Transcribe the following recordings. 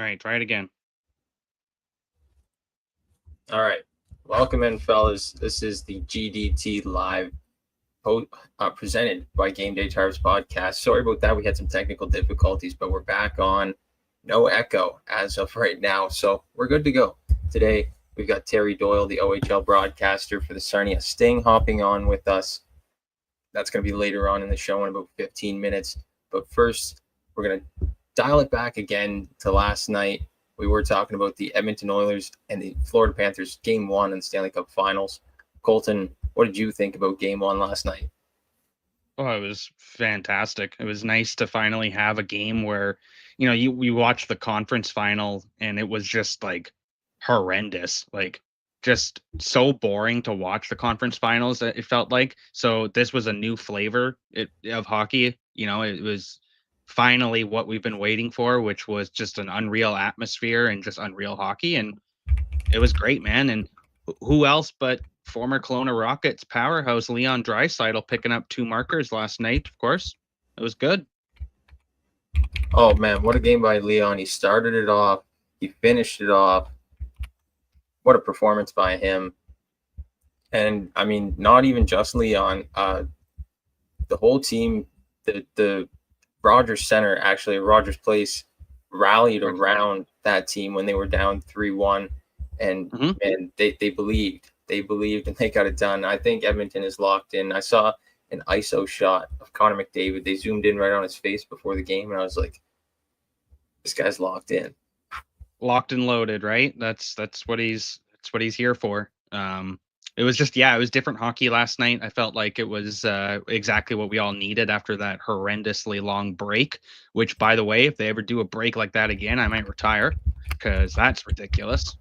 All right, try it again. All right. Welcome in, fellas. This is the GDT Live presented by Game Day Tires podcast. Sorry about that. We had some technical difficulties, but we're back on. No echo as of right now. So we're good to go. Today, we've got Terry Doyle, the OHL broadcaster for the Sarnia Sting, hopping on with us. That's going to be later on in the show in about 15 minutes. But first, we're going to dial it back again to last night. We were talking about the Edmonton Oilers and the Florida Panthers game one in the Stanley Cup Finals. Colton, what did you think about game one last night? Oh, it was fantastic. It was nice to finally have a game where, we watched the conference final and it was just like horrendous, like just so boring to watch the conference finals that it felt like. So this was a new flavor of hockey. It was finally what we've been waiting for, which was just an unreal atmosphere and just unreal hockey. And it was great, man. And who else but former Kelowna Rockets powerhouse Leon Draisaitl picking up 2 markers last night, of course. It was good. Oh, man, what a game by Leon. He started it off. He finished it off. What a performance by him. And, I mean, not even just Leon. The whole team, the Rogers Center, actually, Rogers Place, rallied around that team when they were down 3-1. And, man, they believed. They believed and they got it done. I think Edmonton is locked in. I saw an ISO shot of Connor McDavid. They zoomed in right on his face before the game, and I was like, this guy's locked in. Locked and loaded, right? That's what he's here for. It was just, it was different hockey last night. I felt like it was exactly what we all needed after that horrendously long break, which, by the way, if they ever do a break like that again, I might retire because that's ridiculous.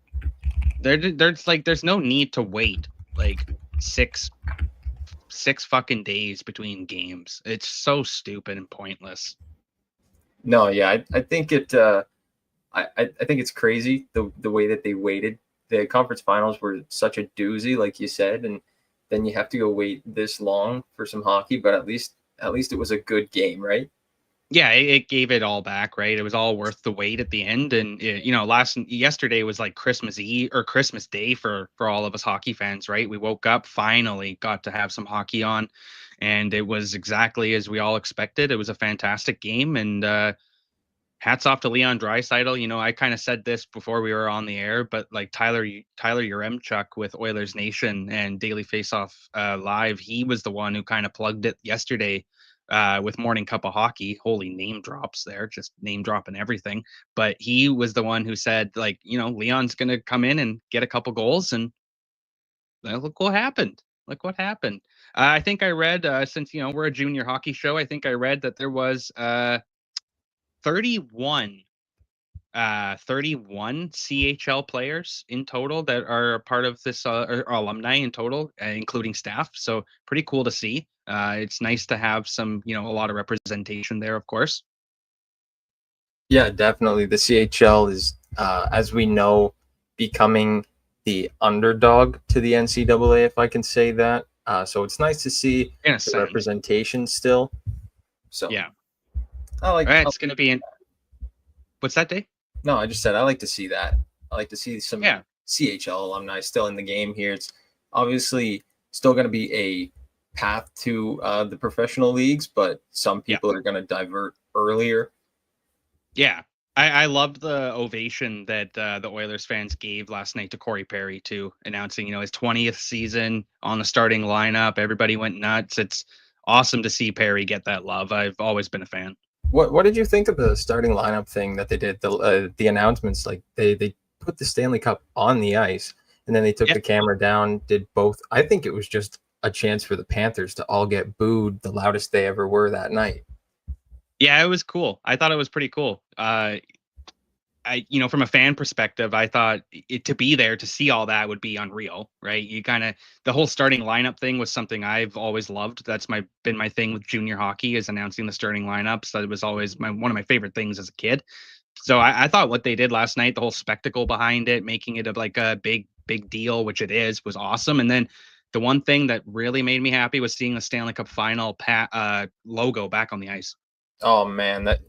There's no need to wait like six fucking days between games. It's so stupid and pointless. No, yeah, I think it. I think it's crazy the way that they waited. The conference finals were such a doozy, like you said, and then you have to go wait this long for some hockey. But at least it was a good game, right? Yeah, it gave it all back, right? It was all worth the wait at the end, and yesterday was like Christmas Eve or Christmas Day for all of us hockey fans, right? We woke up, finally got to have some hockey on, and it was exactly as we all expected. It was a fantastic game, and hats off to Leon Draisaitl. I kind of said this before we were on the air, but like Tyler Yaremchuk with Oilers Nation and Daily Faceoff Live, he was the one who kind of plugged it yesterday with Morning Cup of Hockey. Holy name drops there, just name dropping everything. But he was the one who said, like, Leon's going to come in and get a couple goals, and look what happened. Look what happened. I think I read, since we're a junior hockey show, I think I read that there was 31 CHL players in total that are part of this or alumni in total, including staff. So pretty cool to see. It's nice to have some, a lot of representation there, of course. Yeah, definitely. The CHL is, as we know, becoming the underdog to the NCAA, if I can say that. So it's nice to see the representation still. So yeah, it's going to be in. What's that, Dave? No, I just said I like to see that. I like to see some CHL alumni still in the game here. It's obviously still going to be a path to the professional leagues, but some people are going to divert earlier. Yeah, I loved the ovation that the Oilers fans gave last night to Corey Perry too, announcing his 20th season on the starting lineup. Everybody went nuts. It's awesome to see Perry get that love. I've always been a fan. What did you think of the starting lineup thing that they did? The announcements, like they put the Stanley Cup on the ice and then they took the camera down, did both. I think it was just a chance for the Panthers to all get booed the loudest they ever were that night. Yeah, it was cool. I thought it was pretty cool. From a fan perspective, I thought to be there to see all that would be unreal, right? The whole starting lineup thing was something I've always loved. That's been my thing with junior hockey, is announcing the starting lineups. That was always one of my favorite things as a kid. So I thought what they did last night, the whole spectacle behind it, making it like a big deal, which it is, was awesome. And then the one thing that really made me happy was seeing the Stanley Cup final logo back on the ice. Oh man, that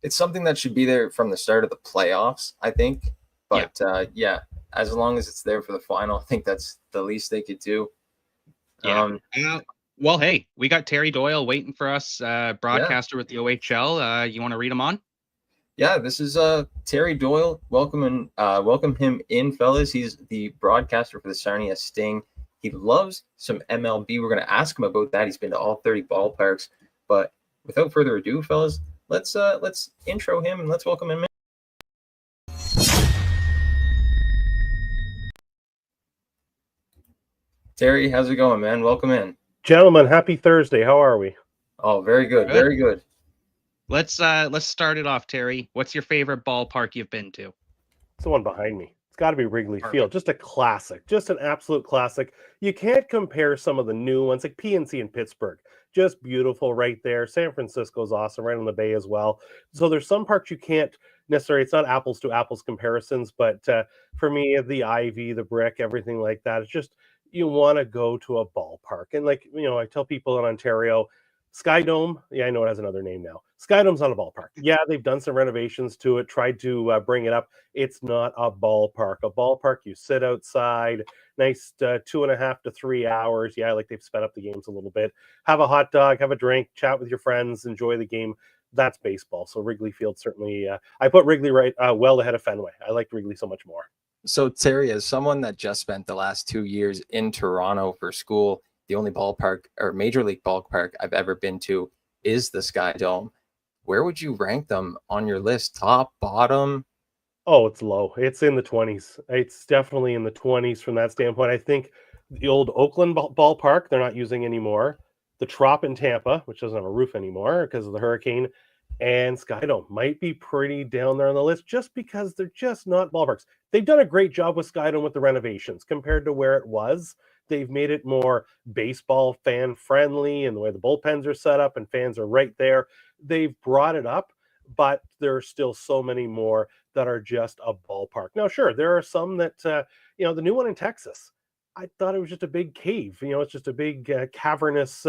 it's something that should be there from the start of the playoffs, I think. But yeah, as long as it's there for the final, I think that's the least they could do. Yeah. Well, hey, we got Terry Doyle waiting for us, broadcaster with the OHL. You want to read him on? Yeah, this is Terry Doyle. Welcome him in, fellas. He's the broadcaster for the Sarnia Sting. He loves some MLB. We're going to ask him about that. He's been to all 30 ballparks. But without further ado, fellas, let's intro him and let's welcome him in. Terry, how's it going, man? Welcome in. Gentlemen, happy Thursday. How are we? Oh, very good. Very good. Let's start it off, Terry. What's your favorite ballpark you've been to? It's the one behind me. It's got to be Wrigley Field. Just a classic. Just an absolute classic. You can't compare some of the new ones like PNC in Pittsburgh. Just beautiful right there. San Francisco's awesome, right on the bay as well. So there's some parks you can't necessarily, it's not apples to apples comparisons, but for me, the Ivy, the Brick, everything like that, it's just, you want to go to a ballpark. And like, I tell people in Ontario, Sky Dome, yeah, I know it has another name now. Sky Dome's not a ballpark. Yeah, they've done some renovations to it, tried to bring it up. It's not a ballpark. A ballpark, you sit outside, nice 2.5 to 3 hours. Yeah, like they've sped up the games a little bit. Have a hot dog, have a drink, chat with your friends, enjoy the game. That's baseball. So Wrigley Field certainly, I put Wrigley right well ahead of Fenway. I liked Wrigley so much more. So Terry, as someone that just spent the last 2 years in Toronto for school, the only ballpark or major league ballpark I've ever been to is the Sky Dome. Where would you rank them on your list? Top, bottom? Oh, it's low. It's in the 20s. It's definitely in the 20s from that standpoint. I think the old Oakland ballpark, they're not using anymore. The Trop in Tampa, which doesn't have a roof anymore because of the hurricane, and Sky Dome might be pretty down there on the list just because they're just not ballparks. They've done a great job with Sky Dome with the renovations compared to where it was. They've made it more baseball fan friendly and the way the bullpens are set up and fans are right there. They've brought it up, but there are still so many more that are just a ballpark. Now, sure, there are some that, the new one in Texas, I thought it was just a big cave. It's just a big cavernous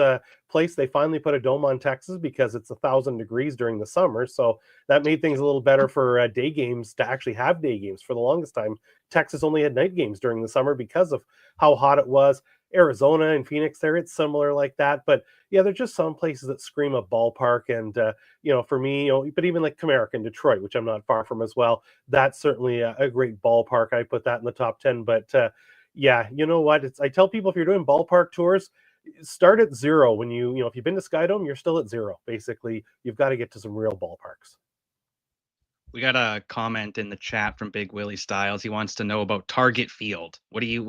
place. They finally put a dome on Texas because it's 1,000 degrees during the summer. So that made things a little better for day games to actually have day games. For the longest time, Texas only had night games during the summer because of how hot it was. Arizona and Phoenix there, it's similar like that. But yeah, there's just some places that scream a ballpark. And, for me, but even like Comerica in Detroit, which I'm not far from as well, that's certainly a great ballpark. I put that in the top 10. But yeah, you know what? I tell people if you're doing ballpark tours, start at zero. When if you've been to Sky Dome, you're still at zero. Basically, you've got to get to some real ballparks. We got a comment in the chat from Big Willie Styles. He wants to know about Target Field. What do you?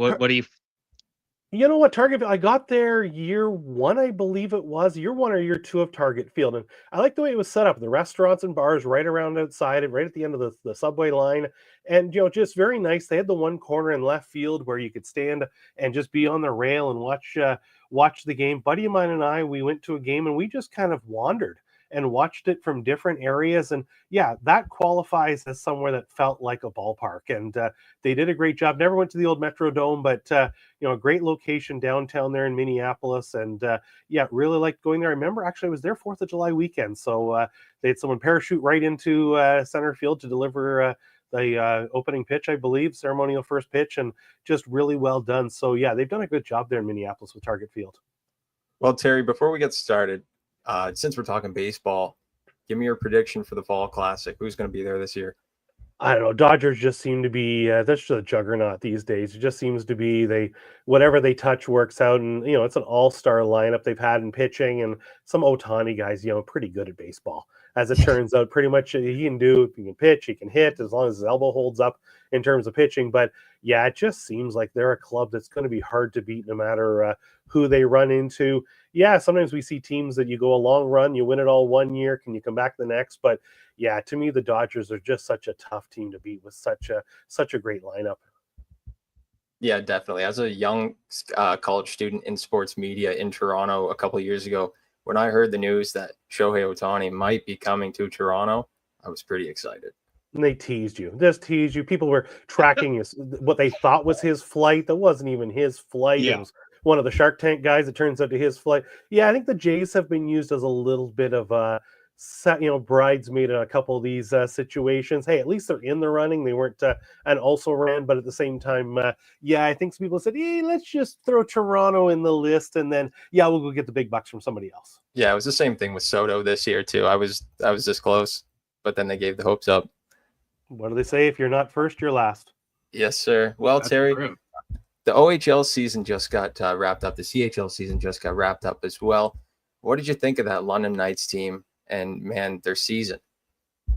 You know what, Target, I got there year one, I believe it was, year one or year two of Target Field. And I like the way it was set up. The restaurants and bars right around outside and right at the end of the subway line. And, just very nice. They had the one corner in left field where you could stand and just be on the rail and watch the game. Buddy of mine and I, we went to a game and we just kind of wandered and watched it from different areas. And yeah, that qualifies as somewhere that felt like a ballpark. And they did a great job. Never went to the old Metrodome, but a great location downtown there in Minneapolis. And yeah, really liked going there. I remember actually I was there 4th of July weekend. So they had someone parachute right into center field to deliver the opening pitch, I believe, ceremonial first pitch, and just really well done. So yeah, they've done a good job there in Minneapolis with Target Field. Well, Terry, before we get started, since we're talking baseball, give me your prediction for the Fall Classic. Who's going to be there this year? I don't know. Dodgers just seem to be that's just a juggernaut these days. It just seems to be whatever they touch works out, and it's an all-star lineup they've had in pitching, and some Ohtani guys, pretty good at baseball. As it turns out, pretty much he can pitch, he can hit as long as his elbow holds up in terms of pitching. But yeah, it just seems like they're a club that's going to be hard to beat no matter who they run into. Yeah, sometimes we see teams that you go a long run, you win it all one year, can you come back the next? But yeah, to me, the Dodgers are just such a tough team to beat with such a great lineup. Yeah, definitely. As a young college student in sports media in Toronto a couple of years ago, when I heard the news that Shohei Ohtani might be coming to Toronto, I was pretty excited. And they teased you. People were tracking what they thought was his flight. That wasn't even his flight. Yeah. It was one of the Shark Tank guys. It turns out to his flight. Yeah, I think the Jays have been used as a little bit of a bridesmaid in a couple of these situations. Hey, at least they're in the running. They weren't an also ran, but at the same time, I think some people said, hey, let's just throw Toronto in the list, and then we'll go get the big bucks from somebody else. Yeah, it was the same thing with Soto this year too. I was this close, but then they gave the hopes up. What do they say? If you're not first, you're last. Yes, sir. Well, That's Terry, true. the OHL season just got wrapped up. The CHL season just got wrapped up as well. What did you think of that London Knights team and, man, their season?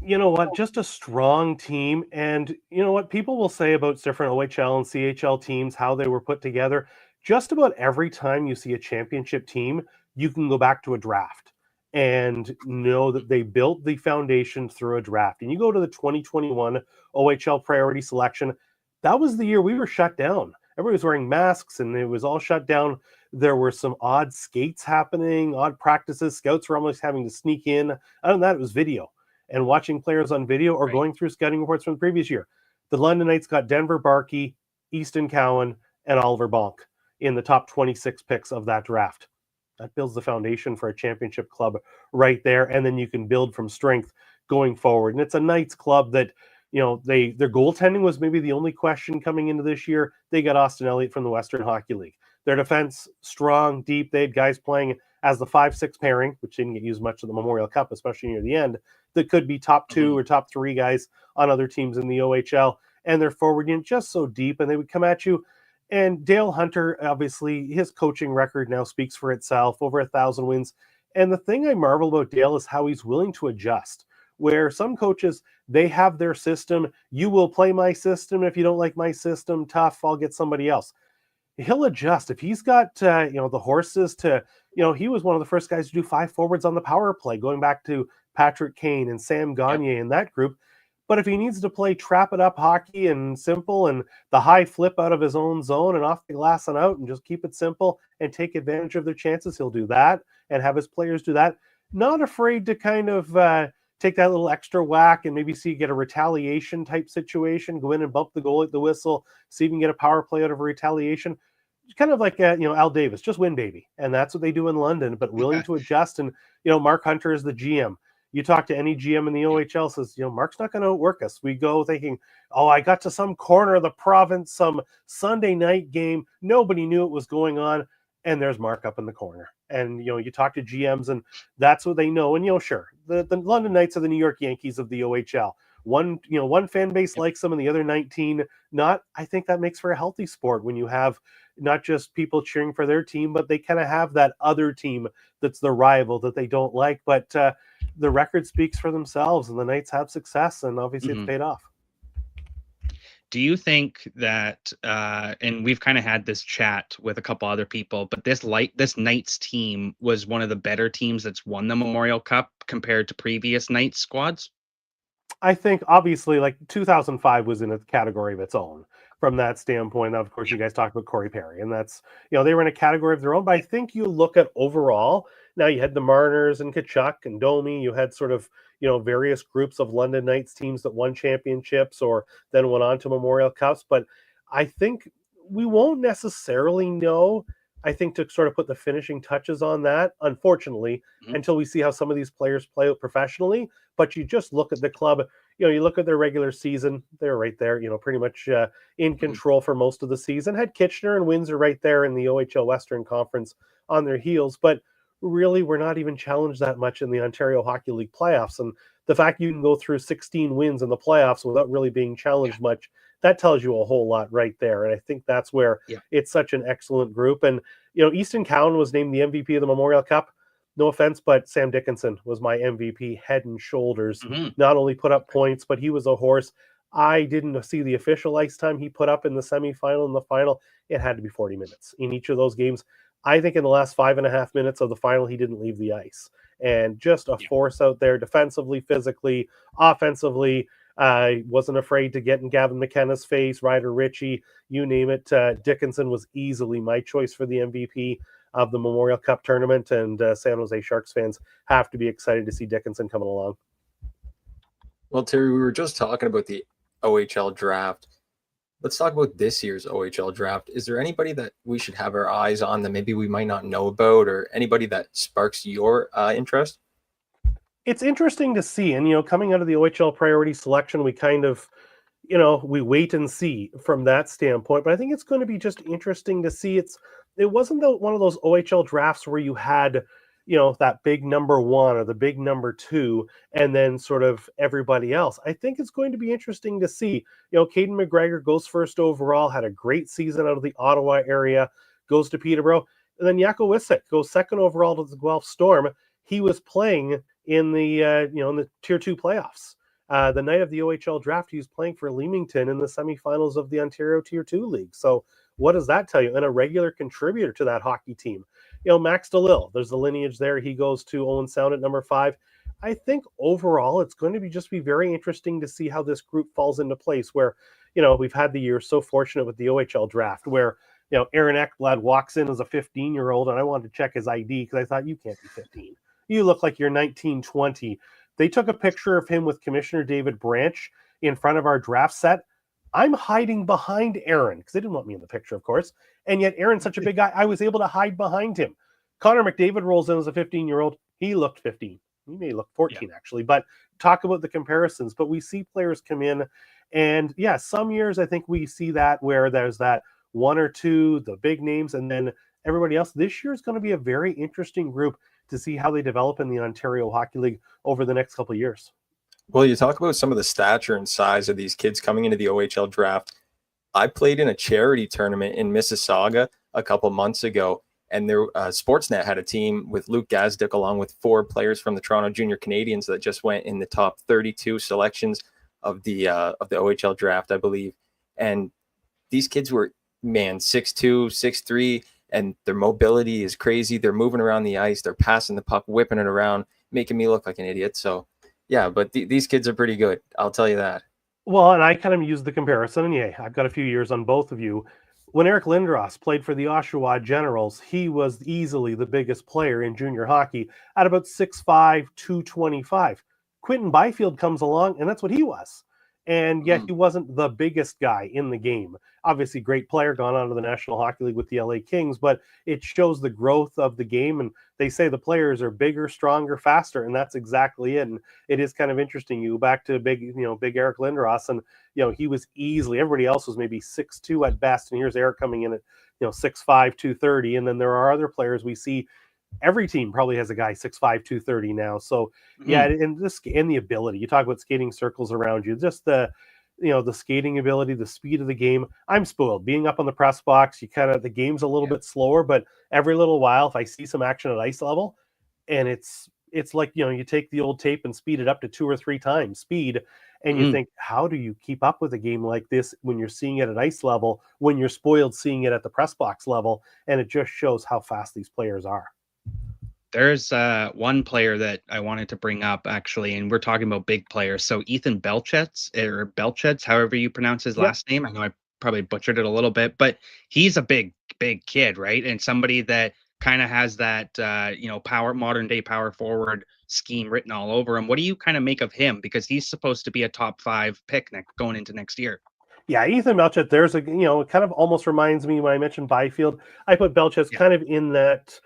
You know what? Just a strong team. And you know what? People will say about different OHL and CHL teams, how they were put together. Just about every time you see a championship team, you can go back to a draft and know that they built the foundation through a draft. And you go to the 2021 OHL priority selection, that was the year we were shut down. Everybody was wearing masks and it was all shut down. There were some odd skates happening, odd practices. Scouts were almost having to sneak in. Other than that, it was video and watching players on video or going through scouting reports from the previous year. The London Knights got Denver Barkey, Easton Cowan, and Oliver Bonk in the top 26 picks of that draft. That builds the foundation for a championship club right there, and then you can build from strength going forward. And it's a Knights club that, their goaltending was maybe the only question coming into this year. They got Austin Elliott from the Western Hockey League. Their defense, strong, deep. They had guys playing as the 5-6 pairing, which didn't get used much of the Memorial Cup, especially near the end, that could be top 2 or top 3 guys on other teams in the OHL. And their forward unit just so deep, and they would come at you. And Dale Hunter, obviously, his coaching record now speaks for itself, over 1,000 wins. And the thing I marvel about Dale is how he's willing to adjust, where some coaches, they have their system. You will play my system. If you don't like my system, tough, I'll get somebody else. He'll adjust. If he's got, the horses to, he was one of the first guys to do 5 forwards on the power play, going back to Patrick Kane and Sam Gagner in that group. But if he needs to play trap it up hockey and simple and the high flip out of his own zone and off the glass and out and just keep it simple and take advantage of their chances, he'll do that and have his players do that. Not afraid to kind of take that little extra whack and maybe see get a retaliation type situation, go in and bump the goal at the whistle, see if you can get a power play out of a retaliation. Kind of like Al Davis, just win, baby. And that's what they do in London, but willing to adjust. And Mark Hunter is the GM. You talk to any GM in the OHL, says, Mark's not going to outwork us. We go thinking, I got to some corner of the province, some Sunday night game. Nobody knew it was going on. And there's Mark up in the corner. And, you talk to GMs and that's what they know. And, sure, the London Knights are the New York Yankees of the OHL. One fan base likes them and the other 19 not. I think that makes for a healthy sport when you have not just people cheering for their team, but they kind of have that other team that's the rival that they don't like. But the record speaks for themselves, and the Knights have success, and obviously it's paid off. Do you think that, and we've kind of had this chat with a couple other people, but this Knights team was one of the better teams that's won the Memorial Cup compared to previous Knights squads? I think obviously like 2005 was in a category of its own from that standpoint. Of course, you guys talked about Corey Perry, and that's, they were in a category of their own. But I think you look at overall, now you had the Mariners and Kachuk and Domi. You had sort of, various groups of London Knights teams that won championships or then went on to Memorial Cups. But I think we won't necessarily know, I think, to sort of put the finishing touches on that, unfortunately, until we see how some of these players play out professionally. But you just look at the club, you look at their regular season, they're right there, pretty much in control for most of the season. Had Kitchener and Windsor right there in the OHL Western Conference on their heels. But really, we're not even challenged that much in the Ontario Hockey League playoffs. And the fact you can go through 16 wins in the playoffs without really being challenged much, that tells you a whole lot right there. And I think that's where it's such an excellent group. And, Easton Cowan was named the MVP of the Memorial Cup. No offense, but Sam Dickinson was my MVP, head and shoulders. Not only put up points, but he was a horse. I didn't see the official ice time he put up in the semifinal and the final. It had to be 40 minutes in each of those games. I think in the last 5.5 minutes of the final, he didn't leave the ice. And just a force out there, defensively, physically, offensively. Wasn't afraid to get in Gavin McKenna's face, Ryder Ritchie, you name it. Dickinson was easily my choice for the MVP of the Memorial Cup tournament, and San Jose Sharks fans have to be excited to see Dickinson coming along. Well, Terry, we were just talking about the OHL draft. Let's talk about this year's OHL draft. Is there anybody that we should have our eyes on that maybe we might not know about, or anybody that sparks your interest? It's interesting to see. And, coming out of the OHL priority selection, we kind of, we wait and see from that standpoint. But I think it's going to be just interesting to see. It wasn't one of those OHL drafts where you had, that big number one or the big number two, and then sort of everybody else. I think it's going to be interesting to see. Caden McGregor goes first overall, had a great season out of the Ottawa area, goes to Peterborough. And then Jaco Wisek goes second overall to the Guelph Storm. He was playing in the in the Tier 2 playoffs. The night of the OHL draft, he was playing for Leamington in the semifinals of the Ontario Tier 2 League. So what does that tell you? And a regular contributor to that hockey team. Max DeLille, there's the lineage there. He goes to Owen Sound at number 5. I think overall, it's going to be very interesting to see how this group falls into place where, we've had the year so fortunate with the OHL draft where, Aaron Ekblad walks in as a 15-year-old, and I wanted to check his ID because I thought, you can't be 15. You look like you're 19, 20. They took a picture of him with Commissioner David Branch in front of our draft set. I'm hiding behind Aaron because they didn't want me in the picture, of course. And yet Aaron's such a big guy, I was able to hide behind him. Connor McDavid rolls in as a 15-year-old. He looked 15. He may look 14, actually. But talk about the comparisons. But we see players come in. And, some years I think we see that where there's that one or two, the big names, and then everybody else. This year is going to be a very interesting group to see how they develop in the Ontario Hockey League over the next couple of years. Well, you talk about some of the stature and size of these kids coming into the OHL draft. I played in a charity tournament in Mississauga a couple months ago, and there Sportsnet had a team with Luke Gazdick along with 4 players from the Toronto Junior Canadiens that just went in the top 32 selections of the OHL draft, I believe. And these kids were, 6'2", 6'3", and their mobility is crazy. They're moving around the ice. They're passing the puck, whipping it around, making me look like an idiot. So, but these kids are pretty good. I'll tell you that. Well, and I kind of use the comparison, and I've got a few years on both of you. When Eric Lindros played for the Oshawa Generals, he was easily the biggest player in junior hockey at about 6'5", 225. Quentin Byfield comes along, and that's what he was. And yet he wasn't the biggest guy in the game. Obviously, great player, gone on to the National Hockey League with the LA Kings, but it shows the growth of the game. And they say the players are bigger, stronger, faster, and that's exactly it. And it is kind of interesting. You go back to big Eric Lindros, and he was easily, everybody else was maybe 6'2" at best, and here's Eric coming in at 6'5", 230. And then there are other players we see. Every team probably has a guy 6'5", 230 now. So and the ability. You talk about skating circles around you, just the skating ability, the speed of the game. I'm spoiled being up on the press box. You kind of, the game's a little bit slower, but every little while, if I see some action at ice level, and it's like, you take the old tape and speed it up to 2 or 3 times speed. And you think, how do you keep up with a game like this when you're seeing it at ice level, when you're spoiled seeing it at the press box level? And it just shows how fast these players are. There's one player that I wanted to bring up, actually, and we're talking about big players. So Ethan Belchets, however you pronounce his last name. I know I probably butchered it a little bit, but he's a big kid, right? And somebody that kind of has that, modern day power forward scheme written all over him. What do you kind of make of him? Because he's supposed to be a top 5 pick going into next year. Yeah, Ethan Belchet, there's it kind of almost reminds me when I mentioned Byfield, I put Belchet kind of in that,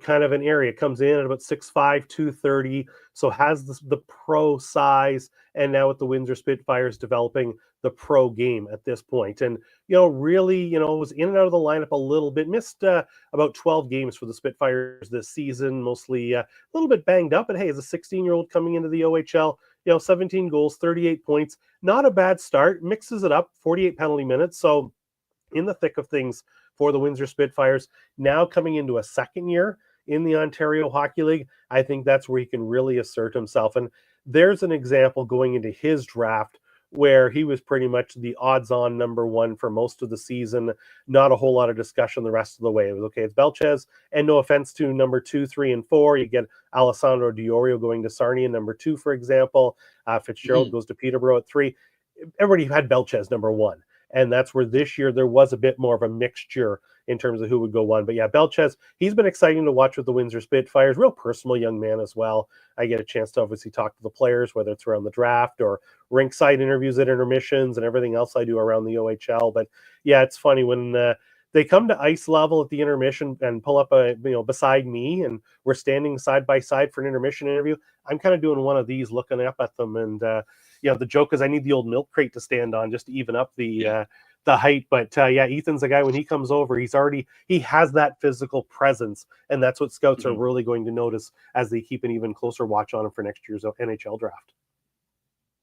kind of an area. Comes in at about 6'5", 230, so has the pro size, and now with the Windsor Spitfires developing the pro game at this point. And, really, was in and out of the lineup a little bit, missed about 12 games for the Spitfires this season, mostly a little bit banged up, but hey, as a 16-year-old coming into the OHL, 17 goals, 38 points, not a bad start, mixes it up, 48 penalty minutes, so in the thick of things for the Windsor Spitfires. Now coming into a second year in the Ontario Hockey League, I think that's where he can really assert himself. And there's an example going into his draft where he was pretty much the odds-on number 1 for most of the season. Not a whole lot of discussion the rest of the way. It was okay, it's Belchez, and no offense to number 2, 3, and 4. You get Alessandro Diorio going to Sarnia, number 2, for example. Fitzgerald goes to Peterborough at 3. Everybody had Belchez number 1. And that's where this year there was a bit more of a mixture in terms of who would go 1. But Belchez, he's been exciting to watch with the Windsor Spitfires. Real personal young man as well. I get a chance to obviously talk to the players, whether it's around the draft or rinkside interviews at intermissions and everything else I do around the OHL. But it's funny when they come to ice level at the intermission and pull up beside me, and we're standing side by side for an intermission interview. I'm kind of doing one of these, looking up at them, and the joke is I need the old milk crate to stand on just to even up the height. But Ethan's a guy, when he comes over, he has that physical presence, and that's what scouts are really going to notice as they keep an even closer watch on him for next year's NHL draft.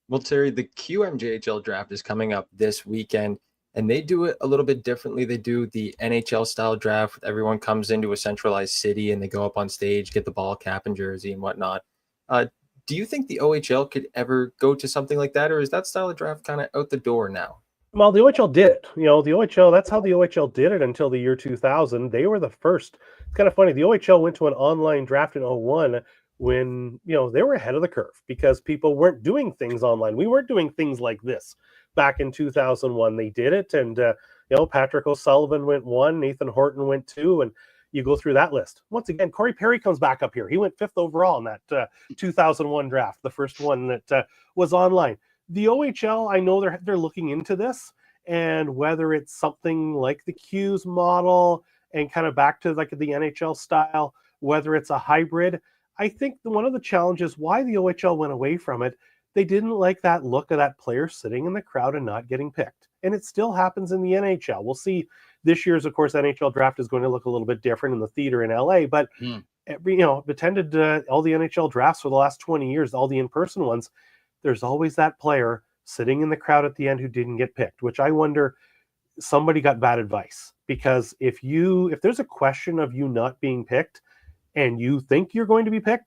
Well, Terry, the QMJHL draft is coming up this weekend, and they do it a little bit differently. They do the NHL style draft. Everyone comes into a centralized city and they go up on stage, get the ball cap and jersey and whatnot. Do you think the OHL could ever go to something like that, or is that style of draft kind of out the door now? Well, the OHL did it. The OHL, that's how the OHL did it until the year 2000. They were the first. It's kind of funny. The OHL went to an online draft in 01 when, they were ahead of the curve because people weren't doing things online. We weren't doing things like this. Back in 2001, they did it, and Patrick O'Sullivan went 1, Nathan Horton went 2, and you go through that list. Once again, Corey Perry comes back up here. He went 5th overall in that 2001 draft, the first one that was online. The OHL, I know they're looking into this, and whether it's something like the Q's model and kind of back to like the NHL style, whether it's a hybrid. I think one of the challenges why the OHL went away from it, they didn't like that look of that player sitting in the crowd and not getting picked. And it still happens in the NHL. We'll see this year's, of course, NHL draft is going to look a little bit different in the theater in LA, but attended all the NHL drafts for the last 20 years, all the in-person ones. There's always that player sitting in the crowd at the end who didn't get picked, which I wonder somebody got bad advice, because if there's a question of you not being picked and you think you're going to be picked,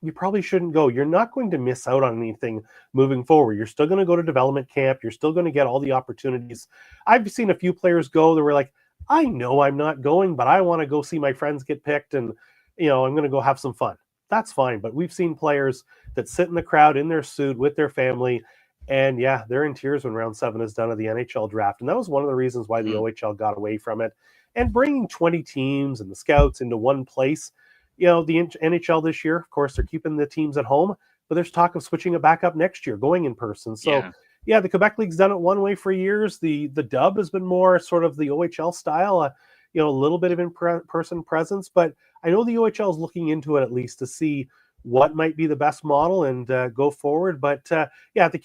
you probably shouldn't go. You're not going to miss out on anything moving forward. You're still going to go to development camp. You're still going to get all the opportunities. I've seen a few players go that were like, I know I'm not going, but I want to go see my friends get picked, and I'm going to go have some fun. That's fine. But we've seen players that sit in the crowd in their suit with their family, and they're in tears when round 7 is done of the NHL draft. And that was one of the reasons why the OHL got away from it. And bringing 20 teams and the scouts into one place, the NHL this year, of course, they're keeping the teams at home, but there's talk of switching it back up next year, going in person. So, the Quebec League's done it one way for years. The dub has been more sort of the OHL style, a little bit of in-person presence. But I know the OHL is looking into it at least to see what might be the best model and go forward. But the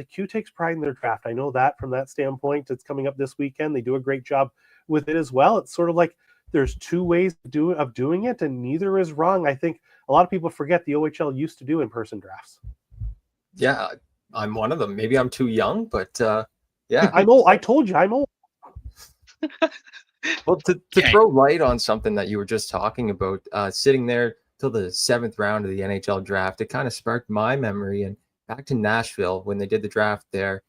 Q takes pride in their draft. I know that from that standpoint. It's coming up this weekend. They do a great job with it as well. It's sort of like there's two ways of doing it, and neither is wrong. I think a lot of people forget the OHL used to do in-person drafts. Yeah, I'm one of them. Maybe I'm too young, but yeah. I'm old. I told you I'm old. Well, to throw light on something that you were just talking about, sitting there till the 7th round of the NHL draft, it kind of sparked my memory and back to Nashville when they did the draft there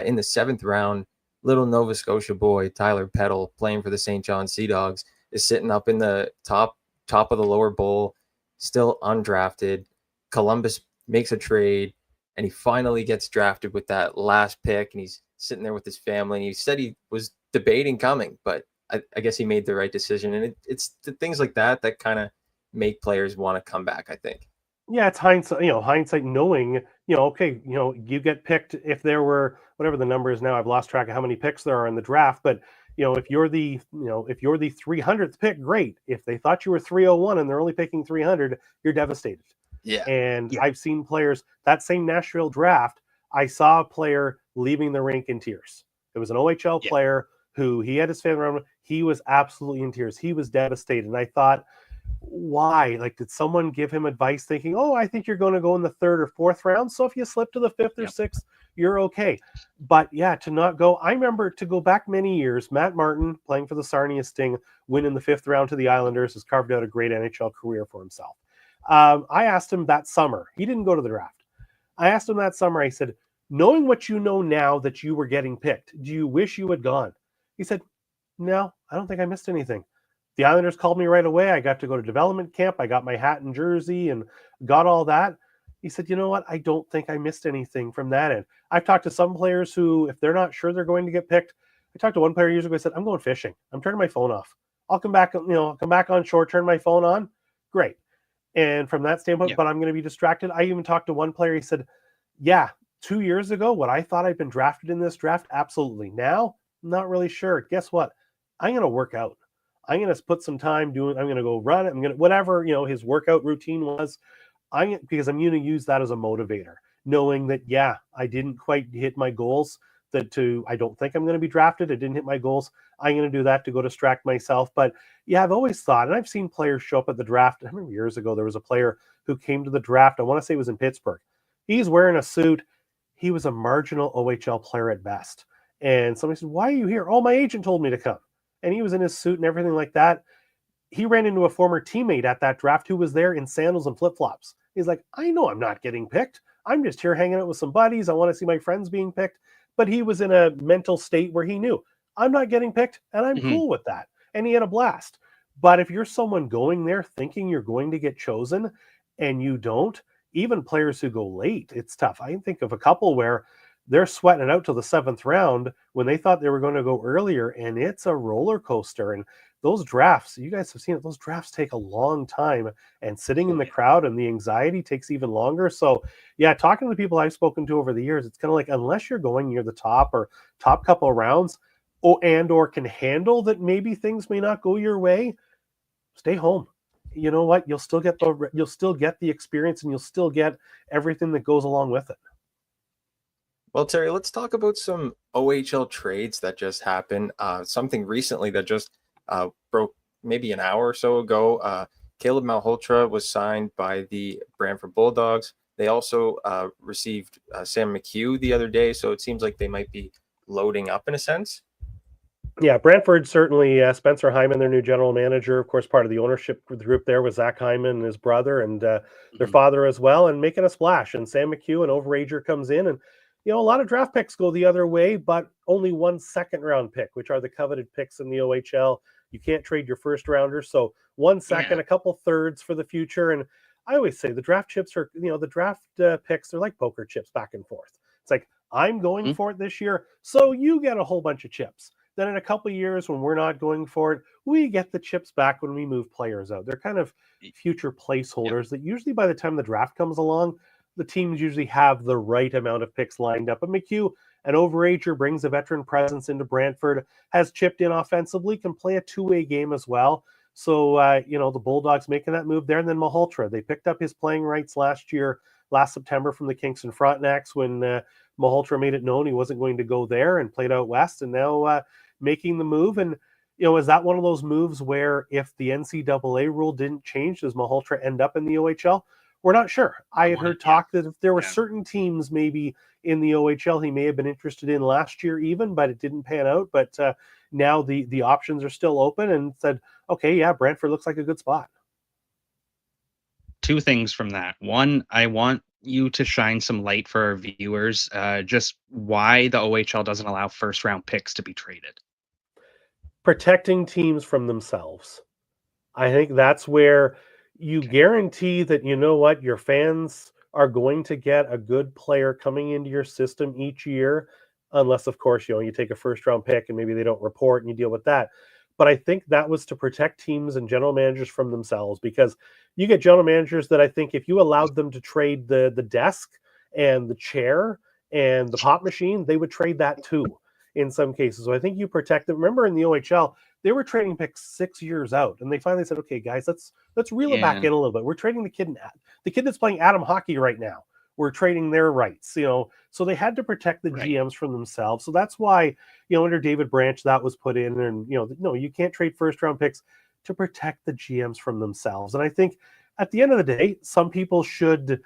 in the 7th round. Little Nova Scotia boy Tyler Peddle, playing for the St. John Sea Dogs, is sitting up in the top of the lower bowl, still undrafted. Columbus makes a trade, and he finally gets drafted with that last pick, and he's sitting there with his family, and he said he was debating coming, but I guess he made the right decision. And it's the things like that kind of make players want to come back, I think. Yeah, it's hindsight knowing, you get picked if there were whatever the number is now. I've lost track of how many picks there are in the draft, but if you're the 300th pick, great. If they thought you were 301 and they're only picking 300, you're devastated. Yeah. And I've seen players that same Nashville draft. I saw a player leaving the rink in tears. It was an OHL player who he had his family around him. He was absolutely in tears. He was devastated. And I thought, why? Like, did someone give him advice thinking, oh, I think you're going to go in the 3rd or 4th round, so if you slip to the 5th or 6th, you're okay. But to not go, I remember, to go back many years, Matt Martin, playing for the Sarnia Sting, win in the 5th round to the Islanders, has carved out a great NHL career for himself. I asked him that summer. He didn't go to the draft. I asked him that summer, I said, knowing what you know now that you were getting picked, do you wish you had gone? He said, no, I don't think I missed anything. The Islanders called me right away. I got to go to development camp. I got my hat and jersey and got all that. He said, you know what? I don't think I missed anything from that end. I've talked to some players who, if they're not sure they're going to get picked, I talked to one player years ago. I said, I'm going fishing. I'm turning my phone off. I'll come back, come back on shore, turn my phone on. Great. And from that standpoint, but I'm going to be distracted. I even talked to one player. He said, 2 years ago, what I thought I'd been drafted in this draft, absolutely. Now, I'm not really sure. Guess what? I'm going to work out. I'm going to put some time I'm going to go run. I'm going to, whatever, his workout routine was, because I'm going to use that as a motivator, knowing that, yeah, I didn't quite hit my goals, I don't think I'm going to be drafted. I didn't hit my goals. I'm going to do that to go distract myself. But yeah, I've always thought, and I've seen players show up at the draft. I remember years ago, there was a player who came to the draft. I want to say it was in Pittsburgh. He's wearing a suit. He was a marginal OHL player at best. And somebody said, why are you here? Oh, my agent told me to come. And he was in his suit and everything like that. He ran into a former teammate at that draft who was there in sandals and flip-flops. He's like, I know I'm not getting picked. I'm just here hanging out with some buddies. I want to see my friends being picked. But he was in a mental state where he knew, I'm not getting picked, and I'm cool with that. And he had a blast. But if you're someone going there thinking you're going to get chosen and you don't, even players who go late, it's tough. I can think of a couple where they're sweating it out till the 7th round when they thought they were going to go earlier, and it's a roller coaster. And those drafts, you guys have seen it, those drafts take a long time, and sitting in the crowd and the anxiety takes even longer. So yeah, talking to the people I've spoken to over the years, it's kind of like, unless you're going near the top or top couple of rounds, or can handle that maybe things may not go your way, stay home. You know what? You'll still get the experience, and you'll still get everything that goes along with it. Well, Terry, let's talk about some OHL trades that just happened. Something recently that just broke maybe an hour or so ago. Caleb Malhotra was signed by the Brantford Bulldogs. They also received Sam McHugh the other day, so it seems like they might be loading up in a sense. Yeah, Brantford certainly, Spencer Hyman, their new general manager, of course, part of the ownership group there was Zach Hyman and his brother and their father as well, and making a splash. And Sam McHugh, an overager, comes in, and a lot of draft picks go the other way, but only 1 second-round pick, which are the coveted picks in the OHL. You can't trade your first rounder, so 1 second, a couple thirds for the future. And I always say the draft chips are, the draft picks, they're like poker chips back and forth. It's like, I'm going for it this year, so you get a whole bunch of chips. Then in a couple of years, when we're not going for it, we get the chips back when we move players out. They're kind of future placeholders that usually by the time the draft comes along, the teams usually have the right amount of picks lined up. But McHugh, an overager, brings a veteran presence into Brantford, has chipped in offensively, can play a two-way game as well. So, the Bulldogs making that move there. And then Malhotra, they picked up his playing rights last September from the Kingston Frontenacs when Malhotra made it known he wasn't going to go there and played out west, and now making the move. And, is that one of those moves where if the NCAA rule didn't change, does Malhotra end up in the OHL? We're not sure. I had heard talk that if there were certain teams maybe in the OHL he may have been interested in last year even, but it didn't pan out. But now the options are still open, and said, okay, yeah, Brantford looks like a good spot. 2 things from that. One, I want you to shine some light for our viewers, just why the OHL doesn't allow first-round picks to be traded. Protecting teams from themselves. I think that's where you guarantee that, your fans are going to get a good player coming into your system each year, unless, of course, you take a first-round pick and maybe they don't report and you deal with that. But I think that was to protect teams and general managers from themselves, because you get general managers that I think if you allowed them to trade the desk and the chair and the pop machine, they would trade that too in some cases. So I think you protect them. Remember in the OHL, they were trading picks 6 years out, and they finally said, okay, guys, let's reel it back in a little bit. We're trading the kid that's playing Atom Hockey right now. We're trading their rights, so they had to protect the GMs from themselves. So that's why, under David Branch, that was put in, and, no, you can't trade first round picks to protect the GMs from themselves. And I think at the end of the day, some people should,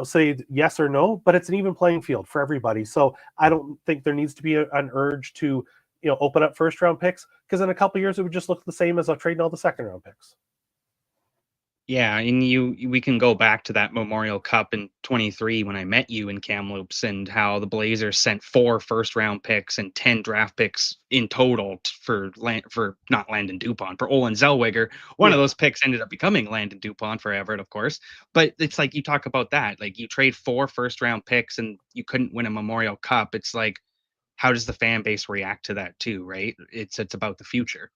say yes or no, but it's an even playing field for everybody. So I don't think there needs to be an urge to, open up first round picks, because in a couple of years, it would just look the same as trading all the second round picks. Yeah, and we can go back to that Memorial Cup in 23 when I met you in Kamloops, and how the Blazers sent 4 first-round picks and 10 draft picks in total for not Landon Dupont, for Olin Zellweger. One of those picks ended up becoming Landon Dupont for Everett, of course. But it's like, you talk about that, like you trade 4 first-round picks and you couldn't win a Memorial Cup. It's like, how does the fan base react to that too, right? It's about the future.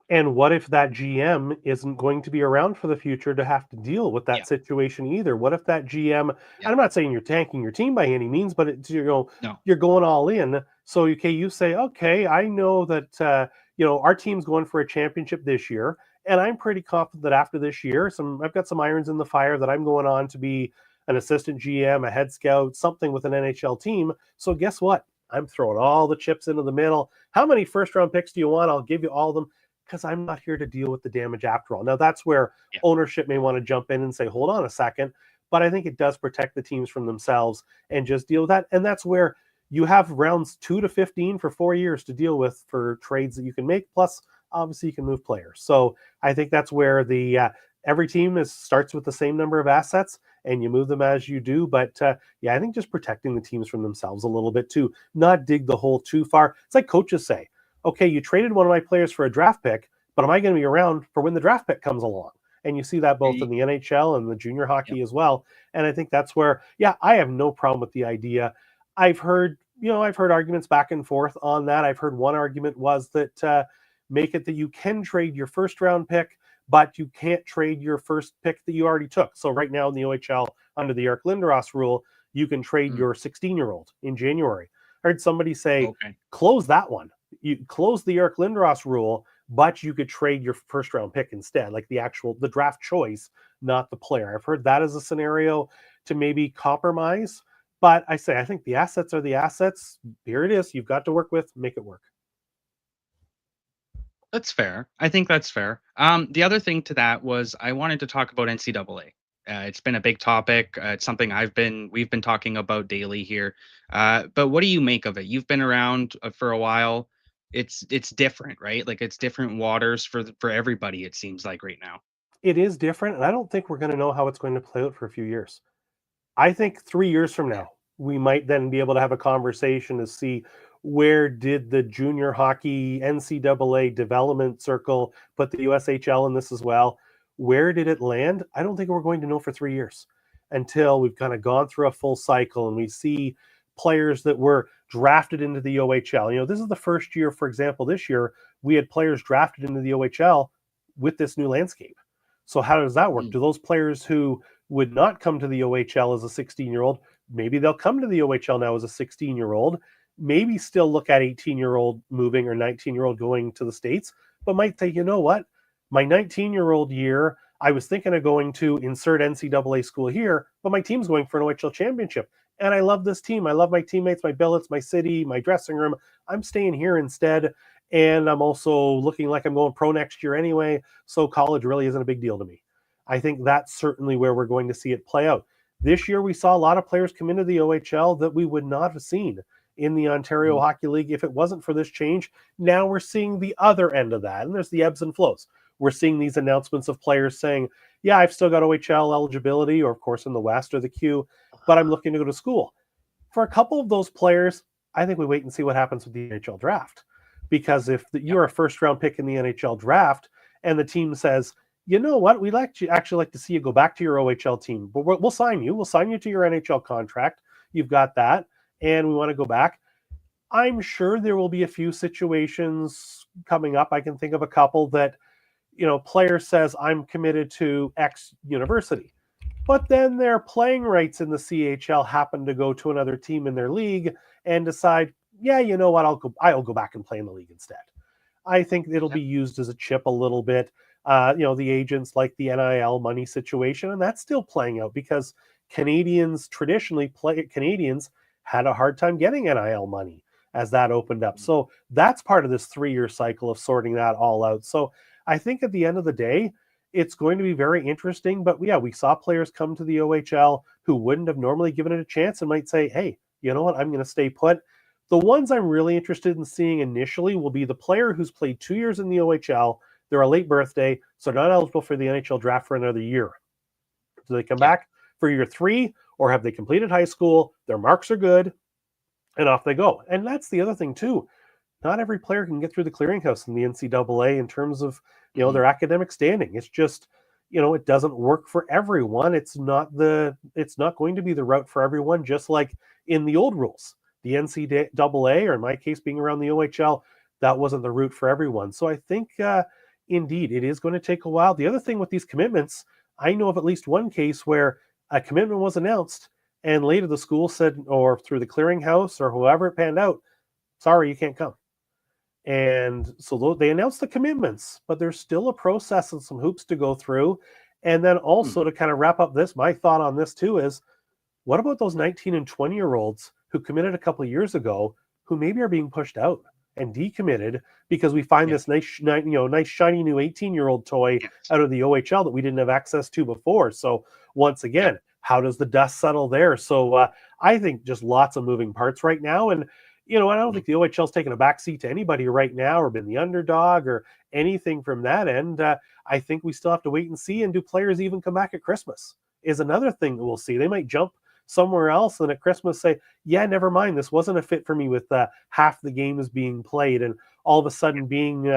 And what if that GM isn't going to be around for the future to have to deal with that situation either? What if that GM, and I'm not saying you're tanking your team by any means, but you're going all in. So, okay, you say, okay, I know that, our team's going for a championship this year, and I'm pretty confident that after this year, I've got some irons in the fire that I'm going on to be an assistant GM, a head scout, something with an NHL team. So guess what? I'm throwing all the chips into the middle. How many first round picks do you want? I'll give you all of them, because I'm not here to deal with the damage after all. Now, that's where ownership may want to jump in and say, hold on a second. But I think it does protect the teams from themselves and just deal with that. And that's where you have rounds 2 to 15 for 4 years to deal with for trades that you can make. Plus, obviously, you can move players. So I think that's where the every team starts with the same number of assets, and you move them as you do. But I think just protecting the teams from themselves a little bit too, not dig the hole too far. It's like coaches say, okay, you traded one of my players for a draft pick, but am I going to be around for when the draft pick comes along? And you see that both in the NHL and the junior hockey as well. And I think that's where, I have no problem with the idea. I've heard arguments back and forth on that. I've heard one argument was that make it that you can trade your first round pick, but you can't trade your first pick that you already took. So right now in the OHL, under the Eric Lindros rule, you can trade your 16-year-old in January. I heard somebody say, close that one. You close the Eric Lindros rule, but you could trade your first round pick instead, like the draft choice, not the player. I've heard that as a scenario to maybe compromise. But I think the assets are the assets. Here it is. You've got to work with, make it work. That's fair. I think that's fair. The other thing to that was I wanted to talk about NCAA. It's been a big topic. It's something we've been talking about daily here. But what do you make of it? You've been around for a while. It's different, right? Like it's different waters for everybody. It seems like right now. It is different, and I don't think we're going to know how it's going to play out for a few years. I think 3 years from now, we might then be able to have a conversation to see where did the junior hockey NCAA development circle put the USHL in this as well. Where did it land? I don't think we're going to know for 3 years until we've kind of gone through a full cycle and we see players that were drafted into the OHL. This is the first year, for example, this year, we had players drafted into the OHL with this new landscape. So how does that work? Do those players who would not come to the OHL as a 16-year-old, maybe they'll come to the OHL now as a 16-year-old, maybe still look at 18-year-old moving or 19-year-old going to the States, but might say, you know what? My 19-year-old year, I was thinking of going to insert NCAA school here, but my team's going for an OHL championship. And I love this team. I love my teammates, my billets, my city, my dressing room. I'm staying here instead. And I'm also looking like I'm going pro next year anyway. So college really isn't a big deal to me. I think that's certainly where we're going to see it play out. This year, we saw a lot of players come into the OHL that we would not have seen in the Ontario Hockey League if it wasn't for this change. Now we're seeing the other end of that, and there's the ebbs and flows. We're seeing these announcements of players saying, yeah, I've still got OHL eligibility, or of course in the West or the Q, but I'm looking to go to school. For a couple of those players, I think we wait and see what happens with the NHL draft. Because if you're a first-round pick in the NHL draft and the team says, you know what, we'd actually like to see you go back to your OHL team, but we'll sign you. We'll sign you to your NHL contract. You've got that, and we want to go back. I'm sure there will be a few situations coming up. I can think of a couple that, player says, I'm committed to X university. But then their playing rights in the CHL happen to go to another team in their league and decide, yeah, you know what, I'll go back and play in the league instead. I think it'll be used as a chip a little bit. The agents like the NIL money situation, and that's still playing out because Canadians had a hard time getting NIL money as that opened up. So that's part of this 3-year cycle of sorting that all out. So I think at the end of the day, it's going to be very interesting. But yeah, we saw players come to the OHL who wouldn't have normally given it a chance and might say, hey, you know what, I'm going to stay put. The ones I'm really interested in seeing initially will be the player who's played 2 years in the OHL. They're a late birthday, so not eligible for the NHL draft for another year. Do they come back for year 3, or have they completed high school? Their marks are good, and off they go. And that's the other thing too. Not every player can get through the clearinghouse in the NCAA in terms of their academic standing. It's just it doesn't work for everyone. It's not going to be the route for everyone. Just like in the old rules, the NCAA, or in my case, being around the OHL, that wasn't the route for everyone. So I think. Indeed, it is going to take a while. The other thing with these commitments, I know of at least one case where a commitment was announced and later the school said, or through the clearinghouse or whoever it panned out, sorry, you can't come. And so they announced the commitments, but there's still a process and some hoops to go through. And then also to kind of wrap up this, my thought on this too is, what about those 19 and 20-year-olds who committed a couple of years ago who maybe are being pushed out and decommitted because we find this nice shiny new 18-year-old toy out of the OHL that we didn't have access to before. So once again, how does the dust settle there? So I think just lots of moving parts right now. And, I don't think the OHL's taken a backseat to anybody right now or been the underdog or anything from that end. I think we still have to wait and see. And do players even come back at Christmas is another thing that we'll see. They might jump somewhere else and at Christmas say, yeah, never mind, this wasn't a fit for me with half the games being played and all of a sudden being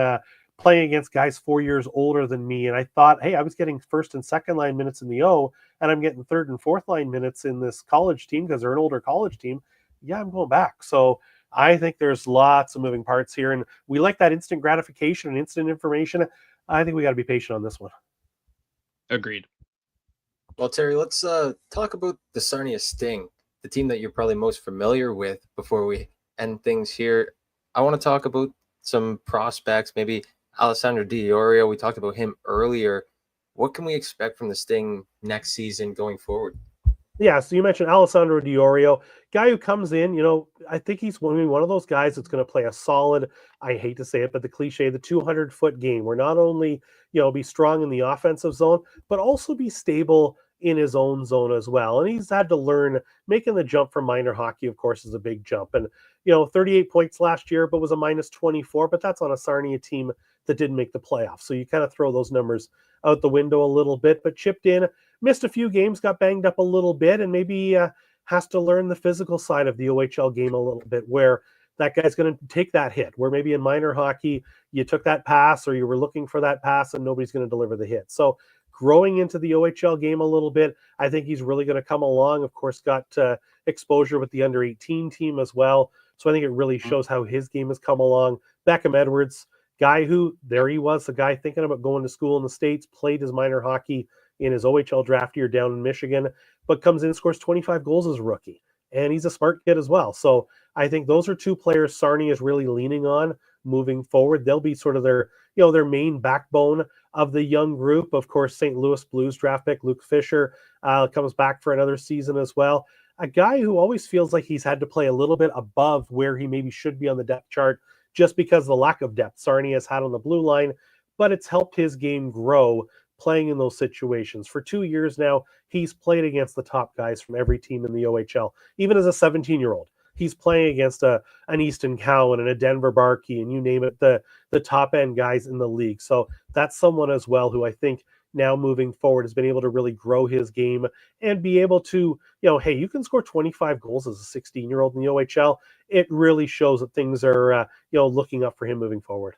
playing against guys 4 years older than me. And I thought, hey, I was getting first and second line minutes in the O, and I'm getting third and fourth line minutes in this college team because they're an older college team. Yeah, I'm going back. So I think there's lots of moving parts here, and we like that instant gratification and instant information. I think we got to be patient on this one. Agreed. Well, Terry, let's talk about the Sarnia Sting, the team that you're probably most familiar with before we end things here. I want to talk about some prospects, maybe Alessandro Di Iorio. We talked about him earlier. What can we expect from the Sting next season going forward? Yeah, so you mentioned Alessandro Di Iorio, guy who comes in, I think he's one of those guys that's going to play a solid, I hate to say it, but the cliche, the 200-foot game, where not only, be strong in the offensive zone, but also be stable in his own zone as well. And he's had to learn, making the jump from minor hockey, of course, is a big jump. And, 38 points last year, but was a minus 24, but that's on a Sarnia team that didn't make the playoffs. So you kind of throw those numbers out the window a little bit, but chipped in, missed a few games, got banged up a little bit, and maybe has to learn the physical side of the OHL game a little bit, where that guy's going to take that hit, where maybe in minor hockey, you took that pass or you were looking for that pass and nobody's going to deliver the hit. So growing into the OHL game a little bit, I think he's really going to come along. Of course, got exposure with the under-18 team as well. So I think it really shows how his game has come along. Beckham Edwards, guy who, there he was, the guy thinking about going to school in the States, played his minor hockey in his OHL draft year down in Michigan, but comes in and scores 25 goals as a rookie. And he's a smart kid as well. So I think those are two players Sarnia is really leaning on moving forward. They'll be sort of their main backbone of the young group. Of course, St. Louis Blues draft pick Luke Fisher comes back for another season as well. A guy who always feels like he's had to play a little bit above where he maybe should be on the depth chart just because of the lack of depth Sarnia has had on the blue line, but it's helped his game grow playing in those situations. For 2 years now, he's played against the top guys from every team in the OHL. Even as a 17-year-old, he's playing against an Easton Cowan and a Denver Barkey, and you name it, the top-end guys in the league. So that's someone as well who I think now moving forward has been able to really grow his game and be able to, hey, you can score 25 goals as a 16-year-old in the OHL. It really shows that things are, looking up for him moving forward.